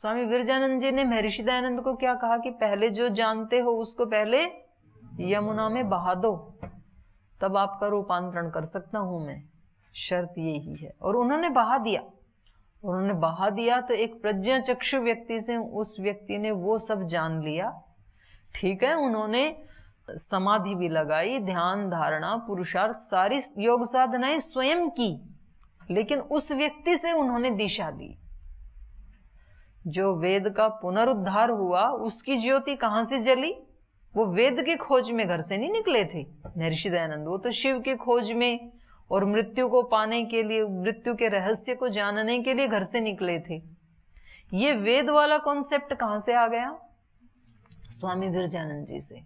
स्वामी विरजानंद जी ने महर्षि दयानंद को क्या कहा कि पहले जो जानते हो उसको पहले यमुना में बहा दो, तब आपका रूपांतरण कर सकता हूं मैं, शर्त यही है। और उन्होंने बहा दिया। उन्होंने बहा दिया तो एक प्रज्ञाचक्षु व्यक्ति से उस व्यक्ति ने वो सब जान लिया। ठीक है, उन्होंने समाधि भी लगाई, ध्यान धारणा पुरुषार्थ सारी योग साधनाएं स्वयं की, लेकिन उस व्यक्ति से उन्होंने दिशा ली। जो वेद का पुनरुद्धार हुआ उसकी ज्योति कहां से जली? वो वेद की खोज में घर से नहीं निकले थे महर्षि दयानंद, वो तो शिव की खोज में और मृत्यु को पाने के लिए, मृत्यु के रहस्य को जानने के लिए घर से निकले थे। ये वेद वाला कॉन्सेप्ट कहां से आ गया? स्वामी विरजानंद जी से।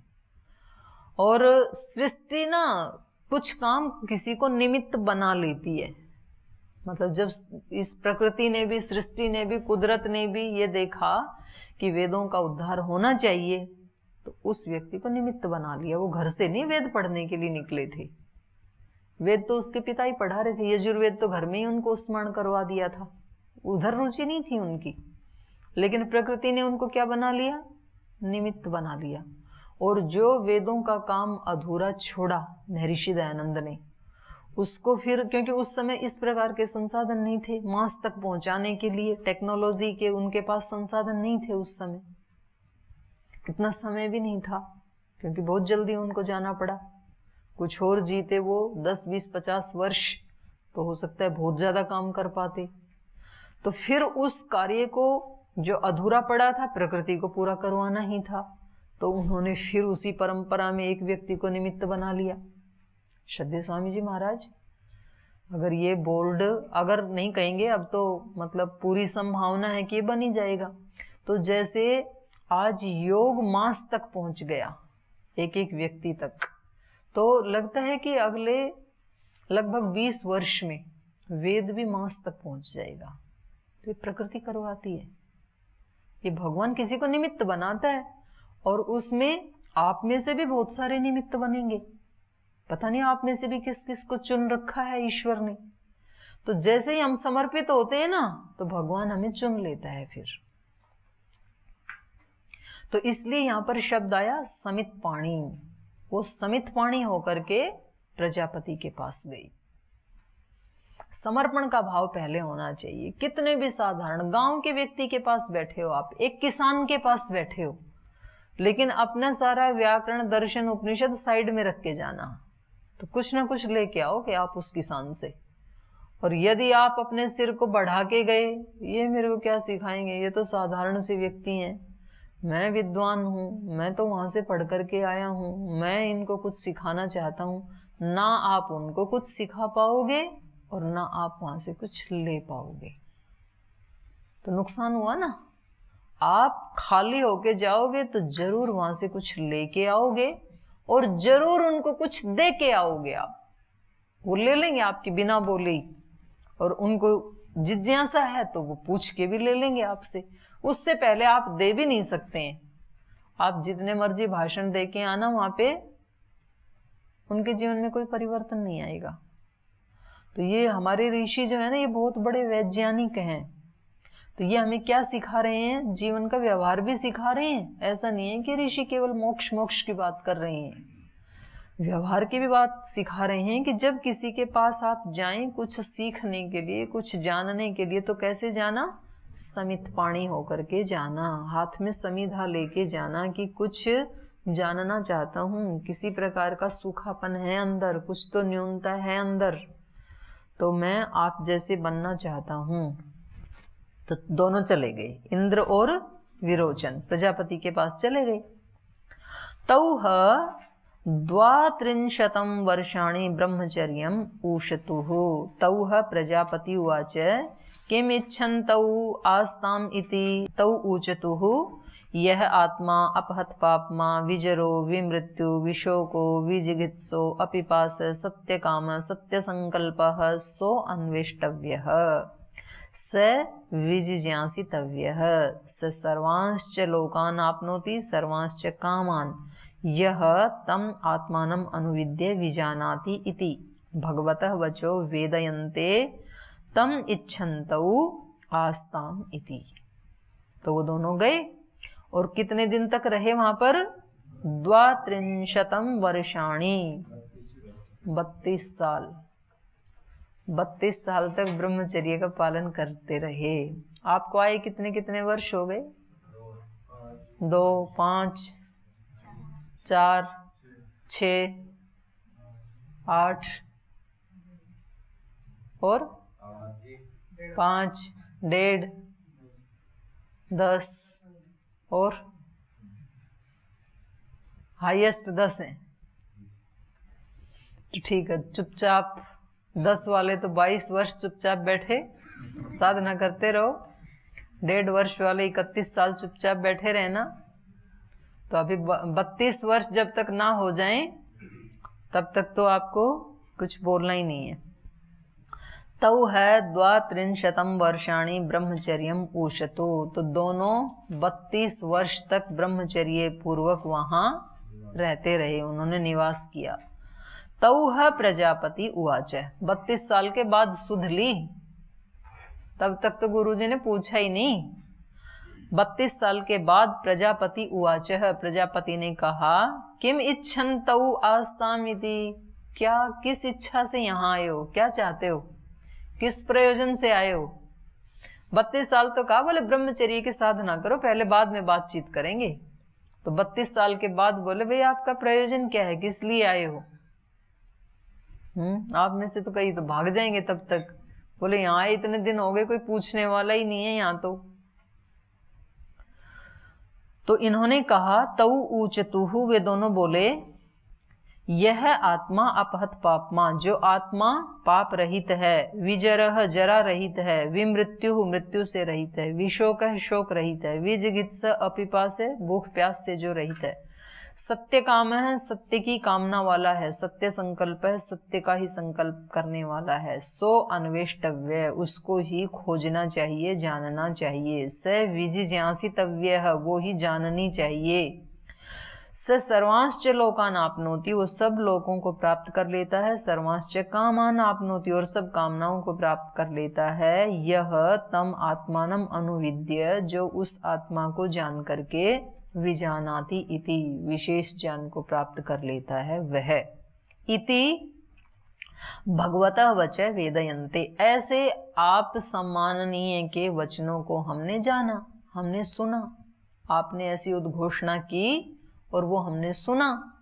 और सृष्टि ना कुछ काम किसी को निमित्त बना लेती है। मतलब जब इस प्रकृति ने भी, सृष्टि ने भी, कुदरत ने भी ये देखा कि वेदों का उद्धार होना चाहिए, तो उस व्यक्ति को निमित्त बना लिया। वो घर से नहीं वेद पढ़ने के लिए निकले थे, वेद तो उसके पिता ही पढ़ा रहे थे। यजुर्वेद तो घर में ही उनको स्मरण करवा दिया था, उधर रुचि नहीं थी उनकी। लेकिन प्रकृति ने उनको क्या बना लिया? निमित्त बना लिया। और जो वेदों का काम अधूरा छोड़ा महर्षि दयानंद ने, उसको फिर, क्योंकि उस समय इस प्रकार के संसाधन नहीं थे मास तक पहुंचाने के लिए, टेक्नोलॉजी के उनके पास संसाधन नहीं थे उस समय, कितना समय भी नहीं था, क्योंकि बहुत जल्दी उनको जाना पड़ा। कुछ और जीते वो 10, 20, 50 वर्ष तो हो सकता है बहुत ज्यादा काम कर पाते। तो फिर उस कार्य को जो अधूरा पड़ा था, प्रकृति को पूरा करवाना ही था, तो उन्होंने फिर उसी परंपरा में एक व्यक्ति को निमित्त बना लिया। श्रद्धेय स्वामी जी महाराज, अगर ये बोर्ड अगर नहीं कहेंगे, अब तो मतलब पूरी संभावना है कि ये बन ही जाएगा। तो जैसे आज योग मास तक पहुंच गया, एक एक व्यक्ति तक, तो लगता है कि अगले लगभग 20 वर्ष में वेद भी मास तक पहुंच जाएगा। तो ये प्रकृति करवाती है, ये भगवान किसी को निमित्त बनाता है, और उसमें आप में से भी बहुत सारे निमित्त बनेंगे। पता नहीं आप में से भी किस किस को चुन रखा है ईश्वर ने। तो जैसे ही हम समर्पित होते हैं ना, तो भगवान हमें चुन लेता है फिर। तो इसलिए यहां पर शब्द आया समित पाणी। वो समित पाणी होकर के प्रजापति के पास गई। समर्पण का भाव पहले होना चाहिए। कितने भी साधारण गांव के व्यक्ति के पास बैठे हो, आप एक किसान के पास बैठे हो, लेकिन अपना सारा व्याकरण, दर्शन, उपनिषद साइड में रख के जाना, तो कुछ ना कुछ लेके आओ कि आप उस किसान से। और यदि आप अपने सिर को बढ़ा के गए, ये मेरे को क्या सिखाएंगे, ये तो साधारण से व्यक्ति हैं, मैं विद्वान हूं, मैं तो वहां से पढ़ करके आया हूं, मैं इनको कुछ सिखाना चाहता हूं, ना आप उनको कुछ सिखा पाओगे और ना आप वहां से कुछ ले पाओगे। तो नुकसान हुआ ना। आप खाली होके जाओगे तो जरूर वहां से कुछ लेके आओगे, और जरूर उनको कुछ दे के आओगे। आप वो ले लेंगे आपकी बिना बोले ही, और उनको जिज्ञासा है तो वो पूछ के भी ले लेंगे आपसे। उससे पहले आप दे भी नहीं सकते हैं। आप जितने मर्जी भाषण दे के आना, वहां पे उनके जीवन में कोई परिवर्तन नहीं आएगा। तो ये हमारे ऋषि जो है ना, ये बहुत बड़े वैज्ञानिक हैं। तो ये हमें क्या सिखा रहे हैं? जीवन का व्यवहार भी सिखा रहे हैं। ऐसा नहीं है कि ऋषि केवल मोक्ष मोक्ष की बात कर रहे हैं, व्यवहार की भी बात सिखा रहे हैं कि जब किसी के पास आप जाएं कुछ सीखने के लिए, कुछ जानने के लिए, तो कैसे जाना? समित पाणी होकर के जाना, हाथ में समिधा लेके जाना कि कुछ जानना चाहता हूं, किसी प्रकार का सूखापन है अंदर, कुछ तो न्यूनता है अंदर, तो मैं आप जैसे बनना चाहता हूं। तो दोनों चले गए, इंद्र और विरोचन प्रजापति के पास चले गए। तौह 32 वर्षाणि ब्रह्मचर्यम् ऊषतुः। तौह प्रजापति उवाच किमिच्छन्तौ आस्ताम् इति तौ ऊचतुः यः आत्मा अपहत पाप्मा विजरो विमृत्यु विशोको विजिगित्सो अपिपास सत्यकाम सत्यसंकल्पः सो अन्वेष्टव्यः स विजिज्ञासितव्यः स सर्वांश्च लोकान् आप्नोति सर्वांश्च कामान् यः तम् आत्मानम् अनुविद्य विजानाति इति भगवतः वचो वेदयन्ते तम् इच्छन्तौ आस्ताम् इति। तो वो दोनों गए और कितने दिन तक रहे वहां पर? 32 वर्षाणि, 32 साल। 32 साल तक ब्रह्मचर्य का पालन करते रहे। आपको आए कितने कितने वर्ष हो गए? 2, 5, 4, 6, 8 और 5, 1.5, 10 और हाईएस्ट 10 है। तो ठीक है, चुपचाप 10 वाले तो 22 वर्ष चुपचाप बैठे साधना करते रहो, 1.5 वर्ष वाले 31 साल चुपचाप बैठे रहना। तो अभी 32 वर्ष जब तक ना हो जाएं तब तक तो आपको कुछ बोलना ही नहीं है। तौ है 32 वर्षाणि ब्रह्मचर्यम उषतु, तो दोनों 32 वर्ष तक ब्रह्मचर्य पूर्वक वहां रहते रहे, उन्होंने निवास किया। तौ है प्रजापति उवाच, 32 साल के बाद सुध ली, तब तक तो गुरुजी ने पूछा ही नहीं। 32 साल के बाद प्रजापति उवाच, प्रजापति ने कहा, किम इच्छन तौ आस्ताम इति, क्या किस इच्छा से यहाँ आए हो, क्या चाहते हो, किस प्रयोजन से आए हो? 32 साल तो कहा, बोले ब्रह्मचर्य की साधना करो, पहले बाद में बातचीत करेंगे। तो 32 साल के बाद बोले, भाई आपका प्रयोजन क्या है, किस लिए आए हो? आप में से तो कई तो भाग जाएंगे तब तक। बोले यहाँ आए इतने दिन हो गए, कोई पूछने वाला ही नहीं है यहाँ तो इन्होंने कहा, तौ ऊचतुहु, वे दोनों बोले, यह आत्मा अपहत पापमा, जो आत्मा पाप रहित है, विजरह जरा रहित है, विमृत्यु मृत्यु से रहित है, विशोक शोक रहित है, विजिगित्स अपिपास भूख प्यास से जो रहित है, सत्य काम है, सत्य की कामना वाला है, सत्य संकल्प है, सत्य का ही संकल्प करने वाला है, सो अन्वेष्टव्य, उसको ही खोजना चाहिए, जानना चाहिए, स विजिज्ञासितव्य है, वो ही जाननी चाहिए, स सर्वांश्च लोकान आपनोति, वो सब लोगों को प्राप्त कर लेता है, सर्वांश्च कामान आपनोति, और सब कामनाओं को प्राप्त कर लेता है, यह तम आत्मानम अनुविद्य, जो उस आत्मा को जान करके, विजानाति इति, विशेष ज्ञान को प्राप्त कर लेता है वह, इति भगवतः वच वेदयन्ते, ऐसे आप सम्माननीय के वचनों को हमने जाना, हमने सुना, आपने ऐसी उद्घोषणा की और वो हमने सुना।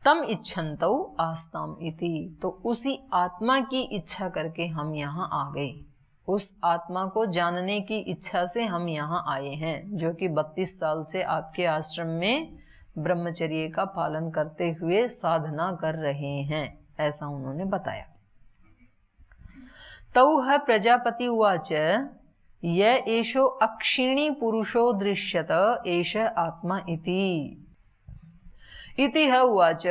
तम इच्छन्तौ आस्ताम इति, तो उसी आत्मा की इच्छा करके हम यहाँ आ गए, उस आत्मा को जानने की इच्छा से हम यहाँ आए हैं, जो कि 32 साल से आपके आश्रम में ब्रह्मचर्य का पालन करते हुए साधना कर रहे हैं, ऐसा उन्होंने बताया। तौ है प्रजापति उवाच, य एषो अक्षिणी पुरुषो दृश्यत एष आत्मा इति है उवाच,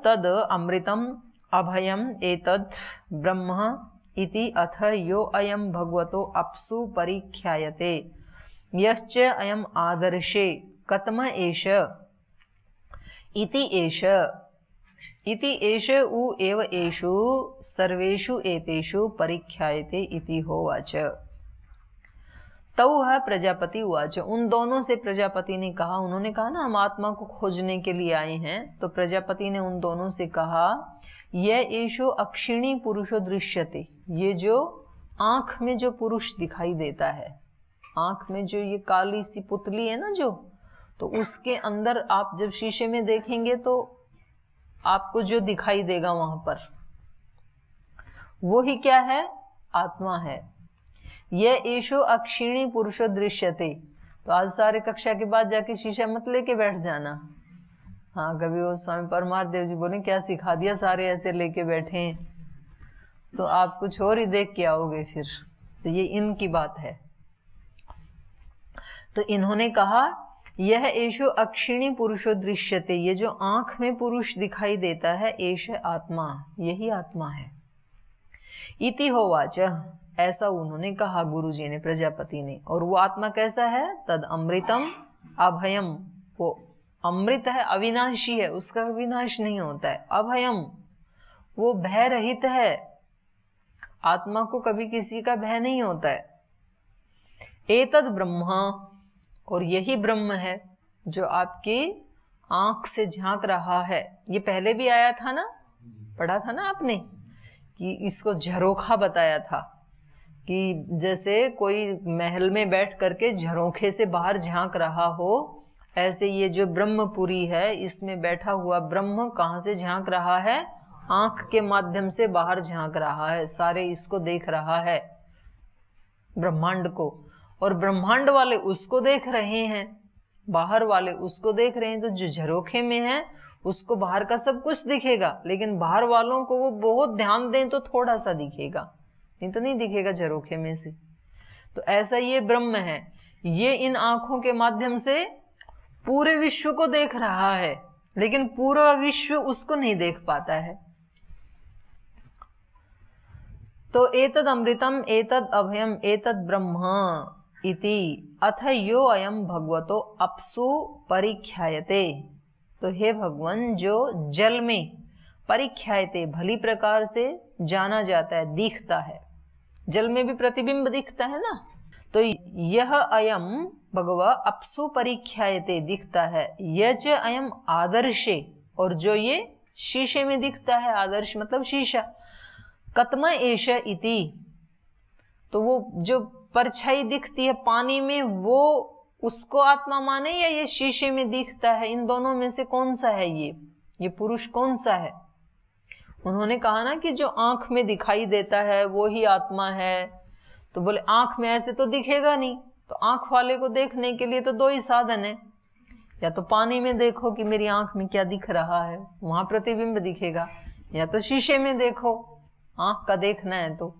तद अमृतम अभयम एतद् ब्रह्म इति अथ यो अयं भगवतो अप्सु परिख्यायते, यश्च अयम् आदर्शे कतम एष इति एष उ एव एषु सर्वेषु एतेषु परिख्यायते इति होवाच। तौ है प्रजापति उवाच, उन दोनों से प्रजापति ने कहा, उन्होंने कहा ना हम आत्मा को खोजने के लिए आए हैं, तो प्रजापति ने उन दोनों से कहा, यह एषो अक्षिणी पुरुषो दृश्यते, ये जो आंख में जो पुरुष दिखाई देता है, आंख में जो ये काली सी पुतली है ना जो, तो उसके अंदर आप जब शीशे में देखेंगे तो आपको जो दिखाई देगा वहां पर वो ही क्या है, आत्मा है। यह एषो अक्षिणी पुरुषो दृश्यते, तो आज सारे कक्षा के बाद जाके शीशा मत लेके बैठ जाना। हाँ, कभी वो स्वामी परमार्थ देव जी बोले क्या सिखा दिया, सारे ऐसे लेके बैठे हैं, तो आप कुछ और ही देख के आओगे फिर। तो ये इनकी बात है। तो इन्होंने कहा यह एषो अक्षिणी पुरुषो दृश्यते, ये जो आंख में पुरुष दिखाई देता है, एष आत्मा, यही आत्मा है। इति होवाच, ऐसा उन्होंने कहा गुरुजी ने, प्रजापति ने। और वो आत्मा कैसा है, तद अमृतम अभयम, वो अमृत है, अविनाशी है, उसका विनाश नहीं होता है। अभयम, वो भय रहित है, आत्मा को कभी किसी का भय नहीं होता है। एतद ब्रह्म, और यही ब्रह्म है जो आपकी आंख से झांक रहा है। ये पहले भी आया था ना, पढ़ा था ना आपने, कि इसको झरोखा बताया था कि जैसे कोई महल में बैठ करके झरोखे से बाहर झांक रहा हो, ऐसे ये जो ब्रह्मपुरी है इसमें बैठा हुआ ब्रह्म कहाँ से झांक रहा है? आंख के माध्यम से बाहर झांक रहा है, सारे इसको देख रहा है, ब्रह्मांड को, और ब्रह्मांड वाले उसको देख रहे हैं, बाहर वाले उसको देख रहे हैं। तो जो झरोखे में है उसको बाहर का सब कुछ दिखेगा, लेकिन बाहर वालों को वो बहुत ध्यान दें तो थोड़ा सा दिखेगा, नहीं तो नहीं दिखेगा झरोखे में से। तो ऐसा ये ब्रह्म है, ये इन आंखों के माध्यम से पूरे विश्व को देख रहा है, लेकिन पूरा विश्व उसको नहीं देख पाता है। तो एतद अमृतम एतद अभयम एतद ब्रह्म इति अथ यो अयम भगवतो अप्सु परिख्यायते। तो हे भगवान, जो जल में परिख्यायते भली प्रकार से जाना जाता है, दिखता है, जल में भी प्रतिबिंब दिखता है ना, तो यह अयम भगवा अप्सु परिख्यायते दिखता है, यच अयम आदर्शे, और जो ये शीशे में दिखता है, आदर्श मतलब शीशा, कतम एष इति, तो वो जो परछाई दिखती है पानी में वो उसको आत्मा माने या ये शीशे में दिखता है? इन दोनों में से कौन सा है ये पुरुष कौन सा है? उन्होंने कहा ना कि जो आंख में दिखाई देता है वो ही आत्मा है, तो बोले आंख में ऐसे तो दिखेगा नहीं, तो आंख वाले को देखने के लिए तो दो ही साधन है, या तो पानी में देखो कि मेरी आंख में क्या दिख रहा है, वहां प्रतिबिंब दिखेगा, या तो शीशे में देखो, आंख का देखना है तो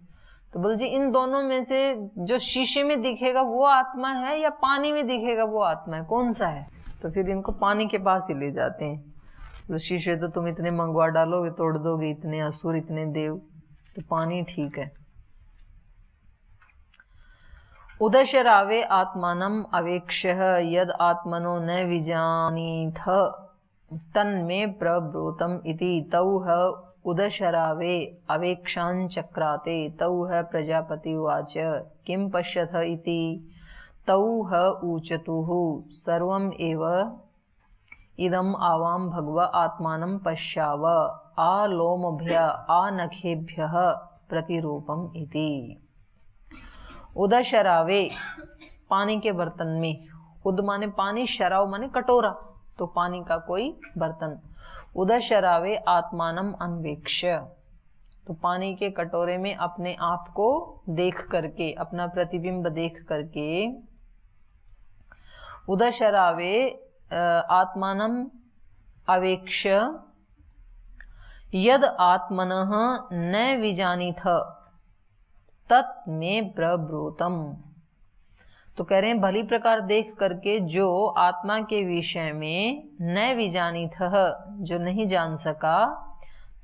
बोल जी इन दोनों में से जो शीशे में दिखेगा वो आत्मा है या पानी में दिखेगा वो आत्मा है, कौन सा है? तो फिर इनको पानी के पास ही ले जाते हैं। तो शीशे तो तुम इतने मंगवा डालोगे, तोड़ दोगे, इतने असुर इतने देव, तो पानी ठीक है। उदशरावे आत्मानम अवेक्ष्य यद आत्मनो न विजानीथ तन्मे प्रब्रूतम इति तौह उदशरावे अवेक्षांचक्राते तौह प्रजापति उवाच किं पश्यथ इति तौह ऊचतुः सर्वम् एव इदम् आवां भगव आत्मानं पश्याव आलोमभ्य आनखेभ्यः प्रतिरूपम् इति। उदशरावे पानी के बर्तन में, उद माने पानी, शराव माने कटोरा, तो पानी का कोई बर्तन। उदशरावे आत्मानम अन्वेक्ष्य, तो पानी के कटोरे में अपने आप को देख करके, अपना प्रतिबिंब देख करके, उदशरावे आत्मानम अवेक्ष्य यद आत्मनः न विजानीथ तत् में प्रब्रूतम। तो कह रहे हैं भली प्रकार देख करके जो आत्मा के विषय में न विजानीथ, जो नहीं जान सका,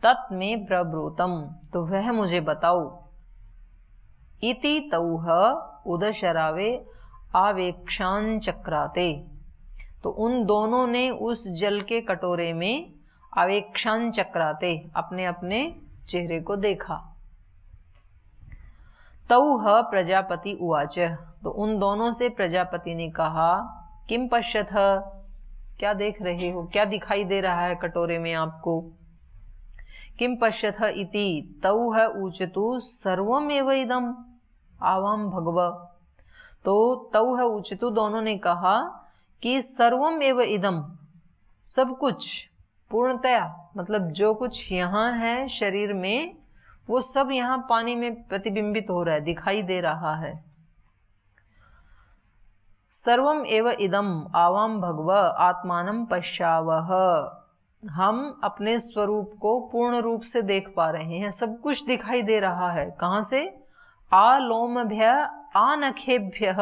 तत् में प्रब्रूतम, तो वह मुझे बताओ। इति तौह उदशरावे आवेक्षांचक्राते, तो उन दोनों ने उस जल के कटोरे में आवेक्षांचक्राते अपने अपने चेहरे को देखा। तौह प्रजापति उवाच, तो उन दोनों से प्रजापति ने कहा किम पश्यथ, क्या देख रहे हो, क्या दिखाई दे रहा है कटोरे में आपको? किम पश्यथ इति तौह ऊचतु सर्वमेव इदम् आवाम भगव, तो तौह ऊचतु दोनों ने कहा कि सर्वमेव इदम्, सब कुछ पूर्णतया, मतलब जो कुछ यहाँ है शरीर में वो सब यहाँ पानी में प्रतिबिंबित हो रहा है, दिखाई दे रहा है। सर्वम एव इदम आवाम भगव आत्मानं पश्यावह, हम अपने स्वरूप को पूर्ण रूप से देख पा रहे हैं, सब कुछ दिखाई दे रहा है। कहाँ से? आलोमभ्य आनखेभ्यः,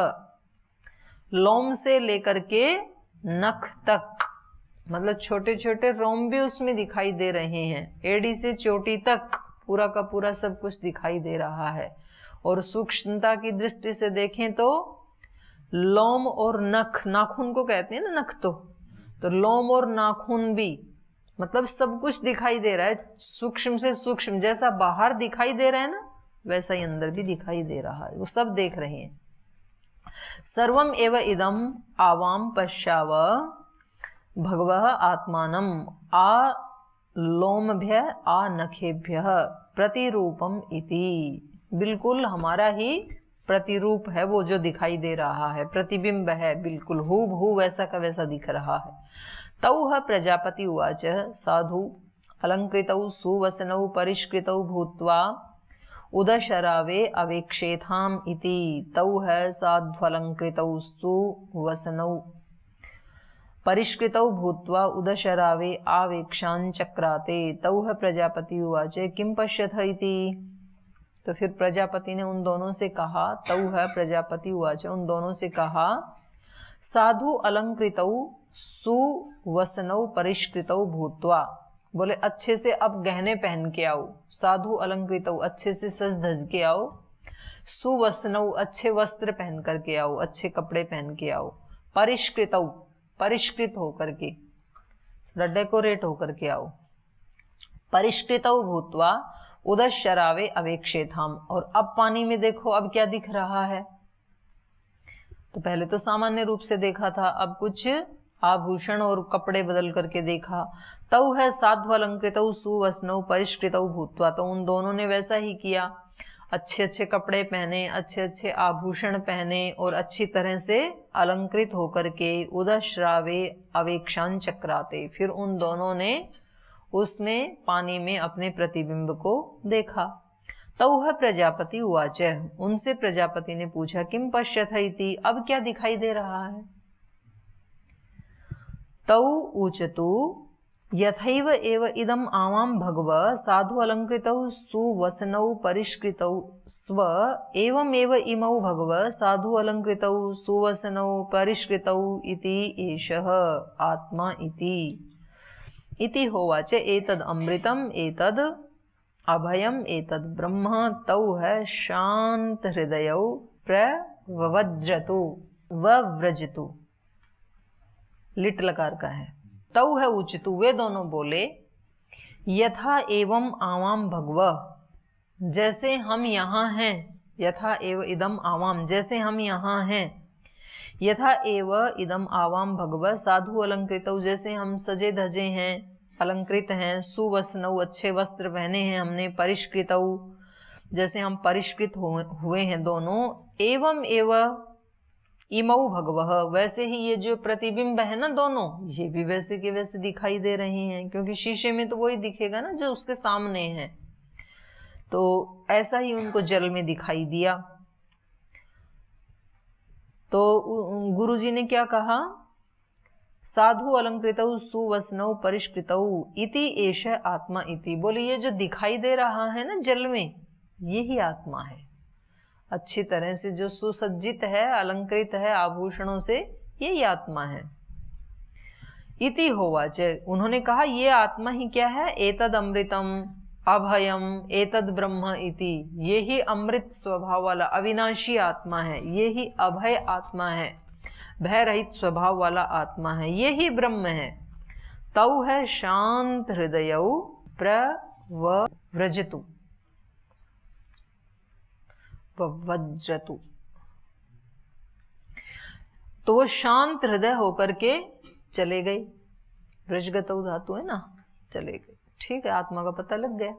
लोम से लेकर के नख तक, मतलब छोटे छोटे रोम भी उसमें दिखाई दे रहे हैं, एड़ी से चोटी तक पूरा का पूरा सब कुछ दिखाई दे रहा है। और सूक्ष्मता की दृष्टि से देखें तो लोम और नख, नाखून को कहते हैं ना नख, तो लोम और नाखून भी, मतलब सब कुछ दिखाई दे रहा है, सूक्ष्म से सूक्ष्म, जैसा बाहर दिखाई दे रहा है ना वैसा ही अंदर भी दिखाई दे रहा है, वो सब देख रहे हैं। सर्वम एव इदम आवाम पश्चाव भगवः आत्मानम आ लोमभ्य आ नखेभ्य प्रतिरूपम इति। बिल्कुल हमारा ही प्रतिरूप है वो जो दिखाई दे रहा है, प्रतिबिंब है, बिल्कुल हूबहू वैसा का वैसा दिख रहा है। तौ प्रजापति उवाच साधु अलंकृतौ सुवसनौ परिष्कृतौ भूत्वा उदशरावे अवेक्षेथाम इति। तौ साध्वलंकृतौ सुवसनौ परिष्कृतौ भूत्वा उदशरावे आवेक्षान् चक्राते। तौ प्रजापति उवाच किं पश्यथ इति। तो फिर प्रजापति ने उन दोनों से कहा, तौ प्रजापति उवाच उन दोनों से कहा, साधु अलंकृतौ सुवसनौ परिष्कृतौ भूत्वा, बोले अच्छे से अब गहने पहन के आओ, साधु अलंकृतौ अच्छे से सज धज के आओ, सुवसनौ अच्छे वस्त्र पहन करके आओ, अच्छे कपड़े पहन के आओ, परिष्कृतौ परिष्कृत होकर के, डेकोरेट होकर के आओ, परिष्कृतौ भूत्वा उदशरावे अवेक्षेथाम। और अब पानी में देखो अब क्या दिख रहा है। तो पहले तो सामान्य रूप से देखा था, अब कुछ आभूषण और कपड़े बदल करके देखा। तौ साध्व अलंकृतौ सुवसनौ परिष्कृतौ भूत्वा, तो उन दोनों ने वैसा ही किया, अच्छे अच्छे कपड़े पहने, अच्छे अच्छे आभूषण पहने और अच्छी तरह से अलंकृत होकर के उदश्रावे अवेक्षान् चक्राते। फिर उन दोनों ने उसमें पानी में अपने प्रतिबिंब को देखा। तौ प्रजापति उवाच, उनसे प्रजापति ने पूछा किम पश्यथ इति, अब क्या दिखाई दे रहा है। तौ ऊचतु यथैव एव इदम आवाम भगव साधु अलंकृतौ सुवसनौ परिष्कृतौ स्व एवमेव इमौ भगव साधु अलंकृतौ सुवसनौ परिष्कृतौ इति एषः आत्मा इति होवाच एतद् अमृतम् एतद् अभयम् एतद् ब्रह्म। तौ शांत हृदयौ प्रव्रजतु वव्रजतु, लिट लकार का है। तौ उचितु, वे दोनों बोले, यथा एवं आवाम भगव, जैसे हम यहाँ हैं, यथा एव इदम आवाम, जैसे हम यहाँ हैं, यथा एव इदम आवाम भगव साधु अलंकृतौ, जैसे हम सजे धजे हैं, अलंकृत हैं, सुवसनौ अच्छे वस्त्र पहने हैं हमने, परिष्कृतौ जैसे हम परिष्कृत हुए हैं दोनों, एवं एव इमौ भगवः, वैसे ही ये जो प्रतिबिंब है ना दोनों, ये भी वैसे के वैसे दिखाई दे रहे हैं, क्योंकि शीशे में तो वही दिखेगा ना जो उसके सामने है। तो ऐसा ही उनको जल में दिखाई दिया। तो गुरुजी ने क्या कहा, साधु अलंकृतौ सुवसनौ परिष्कृतौ इति एष आत्मा इति। बोले ये जो दिखाई दे रहा है ना जल में, यही आत्मा है, अच्छी तरह से जो सुसज्जित है, अलंकृत है आभूषणों से, यही आत्मा है। इति होवाच, उन्होंने कहा ये आत्मा ही क्या है, एतद अमृतम अभयम एतद ब्रह्म इति, ये ही अमृत स्वभाव वाला अविनाशी आत्मा है, ये ही अभय आत्मा है, भय रहित स्वभाव वाला आत्मा है, ये ही ब्रह्म है। तौ शांत हृदयौ प्रव्रजतु वज्रतु, तो वो शांत हृदय होकर के चले गए। व्रजगतौ धातु है ना, चले गए। ठीक है, आत्मा का पता लग गया।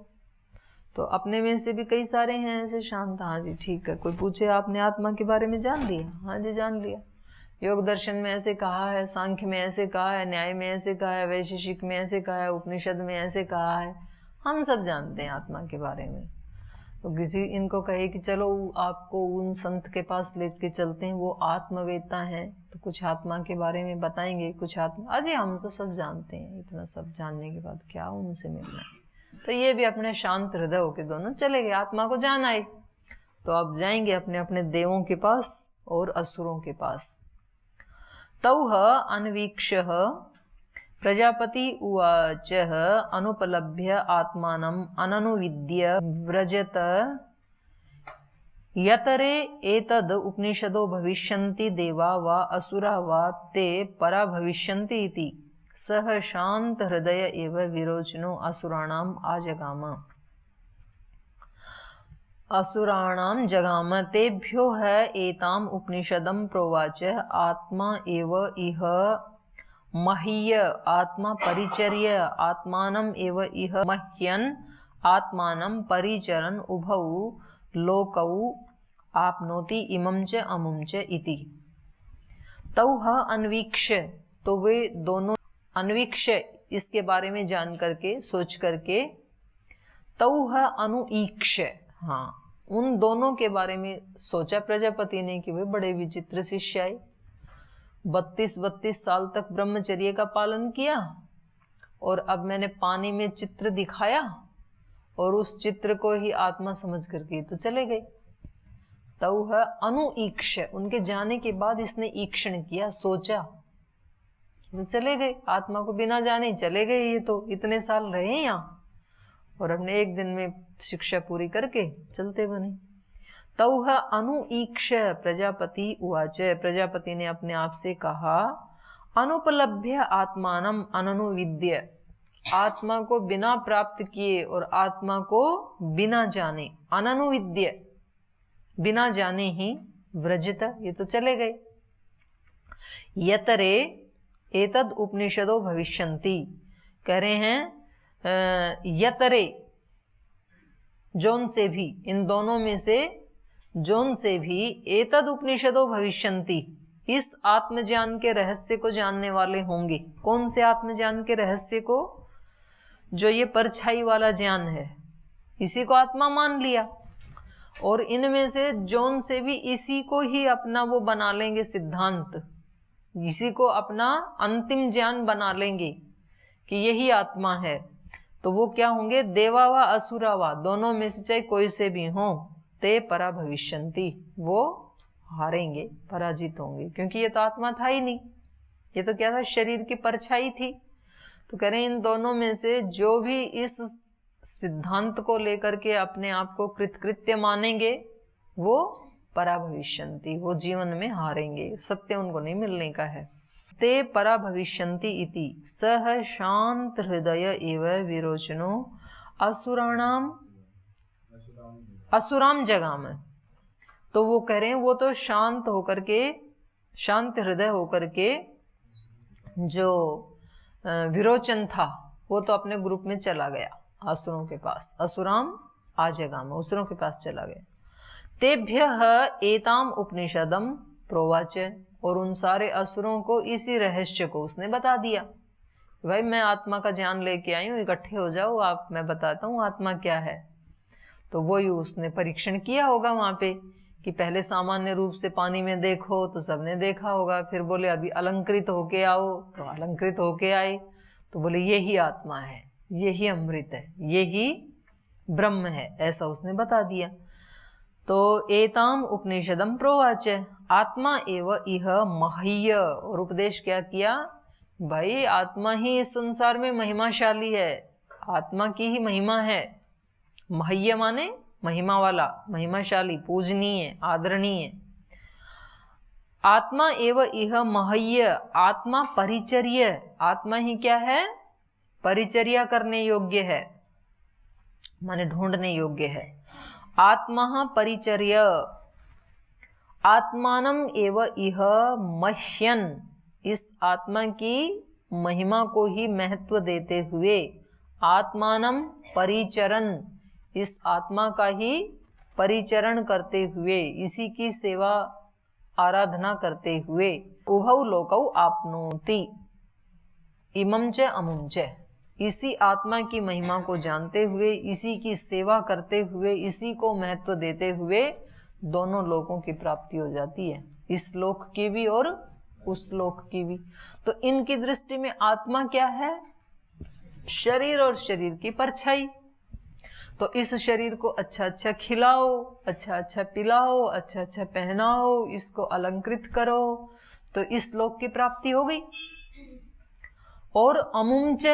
तो अपने में से भी कई सारे हैं ऐसे शांत। हाँ जी ठीक है, कोई पूछे आपने आत्मा के बारे में जान लिया? हाँ जी जान लिया। योग दर्शन में ऐसे कहा है, सांख्य में ऐसे कहा है, न्याय में ऐसे कहा है, वैशेषिक में ऐसे कहा है, उपनिषद में ऐसे कहा है, हम सब जानते हैं आत्मा के बारे में। तो किसी इनको कहे कि चलो आपको उन संत के पास लेके चलते हैं, वो आत्मवेत्ता हैं, तो कुछ आत्मा के बारे में बताएंगे, कुछ आत्मा, अजय हम तो सब जानते हैं, इतना सब जानने के बाद क्या उनसे मिलना है। तो ये भी अपने शांत हृदय होके दोनों चले गए, आत्मा को जान आए। तो अब जाएंगे अपने अपने देवों के पास और असुरों के पास। तौ अन्वीक्ष्य प्रजापति उवाच अनुपलभ्य आत्मानम् अननुविद्य व्रजत यतरे एतद् उपनिषदो भविष्यन्ति देवा वा असुरा वा ते परा भविष्यन्ति इति। सह शांत हृदय एव विरोचनो असुराणाम आजगाम। असुराणां जगाम तेभ्यो है एताम उपनिषदम प्रोवाच आत्मा एव इह मह्य आत्मा परिचर्य आत्मानम एव इह मह्यन आत्मानं परिचरन् उभौ लोकौ आपनोति इमं च अमुं च इति। तौह अन्वीक्ष्य, तो वे दोनों अन्वीक्ष्य, इसके बारे में जान करके सोच करके, तौह अनुईक्ष्य, हाँ उन दोनों के बारे में सोचा प्रजापति ने कि वे बड़े विचित्र शिष्य आए। 32 साल तक ब्रह्मचर्य का पालन किया और अब मैंने पानी में चित्र दिखाया और उस चित्र को ही आत्मा समझ करके तो चले गए। तौह अनुईक्ष्य, उनके जाने के बाद इसने ईक्षण किया, सोचा तो चले गए। आत्मा को बिना जाने चले गए, ये तो इतने साल रहे यहाँ और हमने एक दिन में शिक्षा पूरी करके चलते बने। तौह अनुईक्ष्य प्रजापति उवाच, प्रजापति ने अपने आप से कहा, अनुपलभ्य आत्मानम अननुविद्य, आत्मा को बिना प्राप्त किए और आत्मा को बिना जाने, अननुविद्य बिना जाने ही व्रजत, ये तो चले गए। यतरे एतद उपनिषदो भविष्यन्ति, कह रहे हैं यतरे, जोन से भी, इन दोनों में से जोन से भी, एतद उपनिषदो भविष्यन्ति, इस आत्मज्ञान के रहस्य को जानने वाले होंगे। कौन से आत्मज्ञान के रहस्य को? जो ये परछाई वाला ज्ञान है, इसी को आत्मा मान लिया और इनमें से जोन से भी इसी को ही अपना वो बना लेंगे सिद्धांत, इसी को अपना अंतिम ज्ञान बना लेंगे कि यही आत्मा है। तो वो क्या होंगे? देवा व असुरा व, दोनों में से चाहे कोई से भी हो, ते परा भविष्यन्ति, वो हारेंगे, पराजित होंगे, क्योंकि ये तो आत्मा था ही नहीं, ये तो क्या था? शरीर की परछाई थी। तो कह रहे हैं इन दोनों में से जो भी इस सिद्धांत को लेकर के अपने आप को कृतकृत्य मानेंगे, वो परा भविष्यन्ति, वो जीवन में हारेंगे, सत्य उनको नहीं मिलने का है। ते परा भविष्यन्ति इति सह शांत हृदय एव विरोचनो असुराम जगाम। तो वो कह रहे हैं वो तो शांत होकर के, शांत हृदय होकर के जो विरोचन था वो तो अपने ग्रुप में चला गया असुरों के पास, असुराम आजगाम, असुरों के पास चला गया। तेभ्यः एताम उपनिषदम प्रोवाच, और उन सारे असुरों को इसी रहस्य को उसने बता दिया। भाई मैं आत्मा का ज्ञान लेके आई हूँ, इकट्ठे हो जाओ आप, मैं बताता हूँ आत्मा क्या है। तो वही उसने परीक्षण किया होगा वहां पे कि पहले सामान्य रूप से पानी में देखो तो सबने देखा होगा, फिर बोले अभी अलंकृत होके आओ, तो अलंकृत होके आए, तो बोले यही आत्मा है, यही अमृत है, यही ब्रह्म है, ऐसा उसने बता दिया। तो एताम उपनिषदम प्रोवाच आत्मा एव इह मह्य, और उपदेश क्या किया? भाई आत्मा ही इस संसार में महिमाशाली है, आत्मा की ही महिमा है। मह्य माने महिमा वाला, महिमाशाली, पूजनीय, आदरणीय। आत्मा एव इह मह्य, आत्मा परिचर्य, आत्मा ही क्या है? परिचर्या करने योग्य है, माने ढूंढने योग्य है। आत्मा परिचर्य, आत्मानम एव इह मह्यन, इस आत्मा की महिमा को ही महत्व देते हुए, आत्मानम परिचरन, इस आत्मा का ही परिचरण करते हुए, इसी की सेवा आराधना करते हुए, उभौ लोकौ आपनोति इमं च अमुं च, इसी आत्मा की महिमा को जानते हुए, इसी की सेवा करते हुए, इसी को महत्व देते हुए दोनों लोकों की प्राप्ति हो जाती है, इस लोक की भी और उस लोक की भी। तो इनकी दृष्टि में आत्मा क्या है? शरीर और शरीर की परछाई। तो इस शरीर को अच्छा अच्छा खिलाओ, अच्छा अच्छा पिलाओ, अच्छा अच्छा पहनाओ, इसको अलंकृत करो, तो इस लोक की प्राप्ति हो गई। और अमुंच,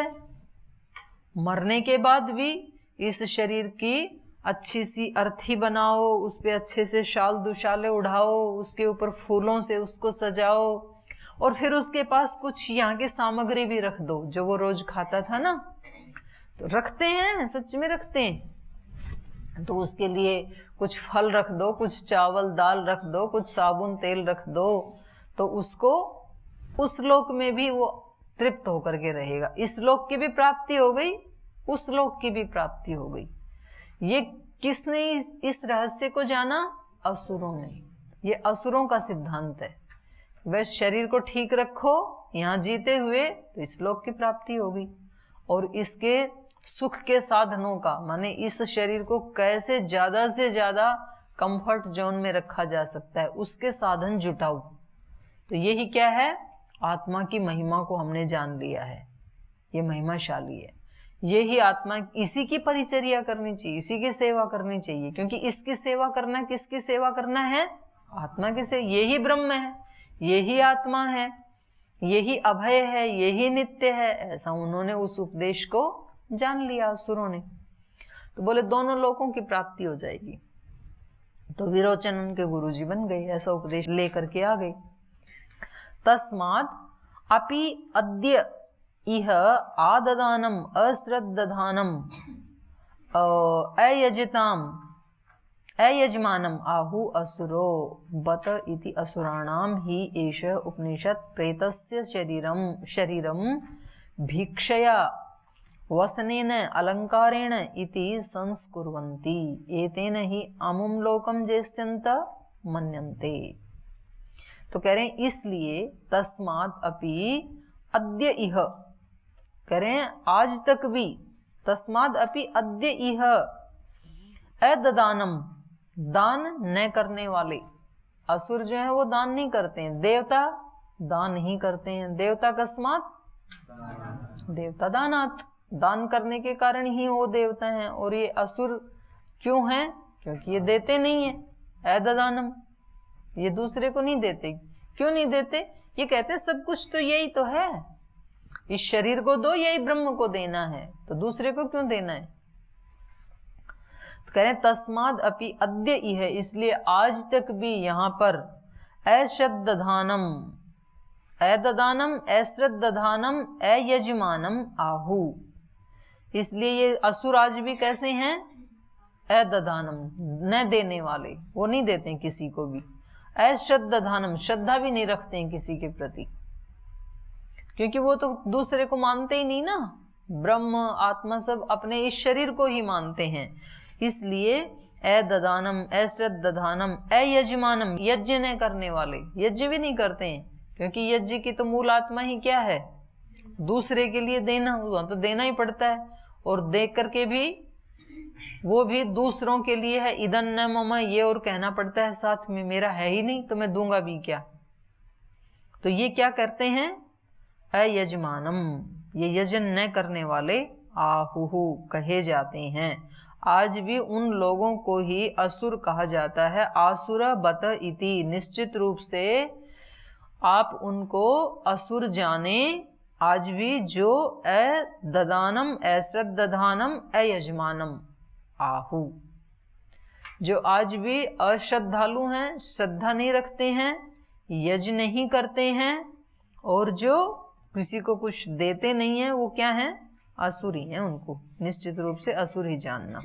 मरने के बाद भी इस शरीर की अच्छी सी अर्थी बनाओ, उस पे अच्छे से शाल दुशाले उड़ाओ, उसके ऊपर फूलों से उसको सजाओ, और फिर उसके पास कुछ यहाँ की सामग्री भी रख दो जो वो रोज खाता था ना। तो रखते हैं, सच में रखते हैं, तो उसके लिए कुछ फल रख दो, कुछ चावल दाल रख दो, कुछ साबुन तेल रख दो, तो उसको उस लोक में भी वो तृप्त होकर के रहेगा। इस लोक की भी प्राप्ति हो गई, उस लोक की भी प्राप्ति हो गई। ये किसने इस रहस्य को जाना? असुरों ने। ये असुरों का सिद्धांत है। वह शरीर को ठीक रखो यहां जीते हुए तो इस लोक की प्राप्ति होगी, और इसके सुख के साधनों का, माने इस शरीर को कैसे ज्यादा से ज्यादा कंफर्ट जोन में रखा जा सकता है, उसके साधन जुटाओ। तो यही क्या है? आत्मा की महिमा को हमने जान लिया है, ये महिमाशाली है। यही आत्मा, इसी की परिचर्या करनी चाहिए, इसी की सेवा करनी चाहिए, क्योंकि इसकी सेवा करना, किसकी सेवा करना है? आत्मा की सेवा। यही ब्रह्म है, यही आत्मा है, यही अभय है, यही नित्य है। ऐसा उन्होंने उस उपदेश को जान लिया असुरों ने। तो बोले दोनों लोगों की प्राप्ति हो जाएगी। तो विरोचन उनके गुरुजी बन गए, ऐसा उपदेश लेकर के आ गए। तस्मात् अपि अद्य इह आददानम अश्रद्धानम अयजिताम अयजमानम आहु असुरो बत इति असुराणाम ही एष उपनिषत् प्रेतस्य शरीरम भिक्षया वसनेन अलंकारेण इति संस्कुर्वन्ति एतेन ही अमुम लोकम जेष्यन्त मन्यन्ते। तो कह रहे हैं इसलिए तस्मात् अपि अद्य इह, कह रहे हैं आज तक भी, तस्मात् अपि अद्य इह अददानम, दान न करने वाले। असुर जो है वो दान नहीं करते हैं, देवता दान ही करते हैं। देवता कस्मात्, देवता दानात्, दान करने के कारण ही वो देवता हैं। और ये असुर क्यों हैं? क्योंकि ये देते नहीं है। अददानम, ये दूसरे को नहीं देते। क्यों नहीं देते? ये कहते हैं सब कुछ तो यही तो है, इस शरीर को दो, यही ब्रह्म को देना है, तो दूसरे को क्यों देना है? तो कह रहे हैं तस्माद् अपि अद्य इह, इसलिए आज तक भी यहां पर अश्रद्धानम अददानम अश्रद्धानम अयजमानम आहु, इसलिए ये असुर आज भी कैसे हैं? अददानम, न देने वाले, वो नहीं देते किसी को भी। अश्रद्धानम, श्रद्धा भी नहीं रखते हैं किसी के प्रति, क्योंकि वो तो दूसरे को मानते ही नहीं ना। ब्रह्म आत्मा सब अपने इस शरीर को ही मानते हैं। इसलिए अददानम अश्रद्धानम अयजमानम, यज्ञ न करने वाले, यज्ञ भी नहीं करते हैं, क्योंकि यज्ञ की तो मूल आत्मा ही क्या है? दूसरे के लिए देना, वहां तो देना ही पड़ता है। और दे करके भी वो भी दूसरों के लिए है। इदन न मम, ये और कहना पड़ता है साथ में, मेरा है ही नहीं तो मैं दूंगा भी क्या। तो ये क्या करते हैं? अयजमानम, ये यजन न करने वाले आहुहु कहे जाते हैं। आज भी उन लोगों को ही असुर कहा जाता है। आसुर बत इति, निश्चित रूप से आप उनको असुर जाने। आज भी जो अददानम अश्रद्धानम अयजमानम आहु, जो आज भी अश्रद्धालु हैं, श्रद्धा नहीं रखते हैं, यज्ञ नहीं करते हैं, और जो किसी को कुछ देते नहीं है, वो क्या है? असुरी हैं। उनको निश्चित रूप से असुर ही जानना,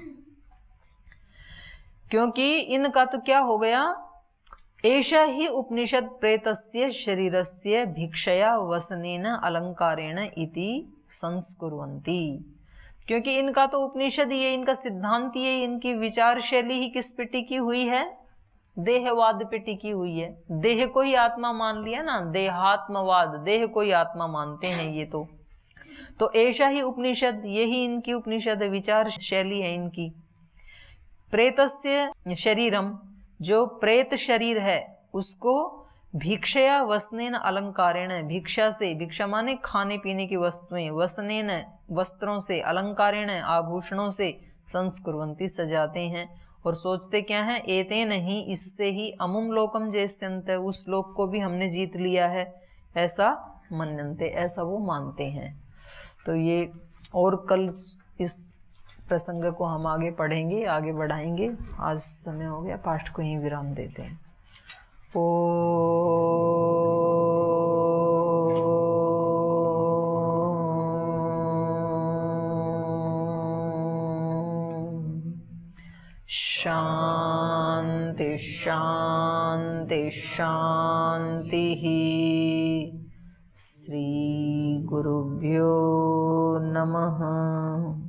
क्योंकि इनका तो क्या हो गया? एषा ही उपनिषद प्रेतस्य शरीरस्य भिक्षया वसनेन अलंकारेण इति संस्कुर्वन्ति, क्योंकि इनका तो उपनिषद ये, इनका सिद्धांत ये, इनकी विचार शैली ही किस पे टिकी हुई है? देहवाद पे टिकी हुई है। देह को ही आत्मा मान लिया ना, देहात्मवाद, देह को ही आत्मा मानते हैं ये तो ऐसा ही उपनिषद, यही इनकी उपनिषद विचार शैली है इनकी। प्रेतस्य शरीरम, जो प्रेत शरीर है उसको भिक्षया वसनेन अलंकारेण, भिक्षा से, भिक्षा माने खाने पीने की वस्तुएं, वसनेन वस्त्रों से, अलंकारेण आभूषणों से, संस्कुर्वन्ति सजाते हैं। और सोचते क्या है? एतेन ही, इससे ही अमुम लोकम जेष्यन्त, उस लोक को भी हमने जीत लिया है, ऐसा मन्यन्ते, ऐसा वो मानते हैं। तो ये और कल इस प्रसंग को हम आगे पढ़ेंगे, आगे बढ़ाएंगे। आज समय हो गया, पाठ को यहीं विराम देते हैं। शांति शांति शांति। श्री गुरुभ्यो नमः।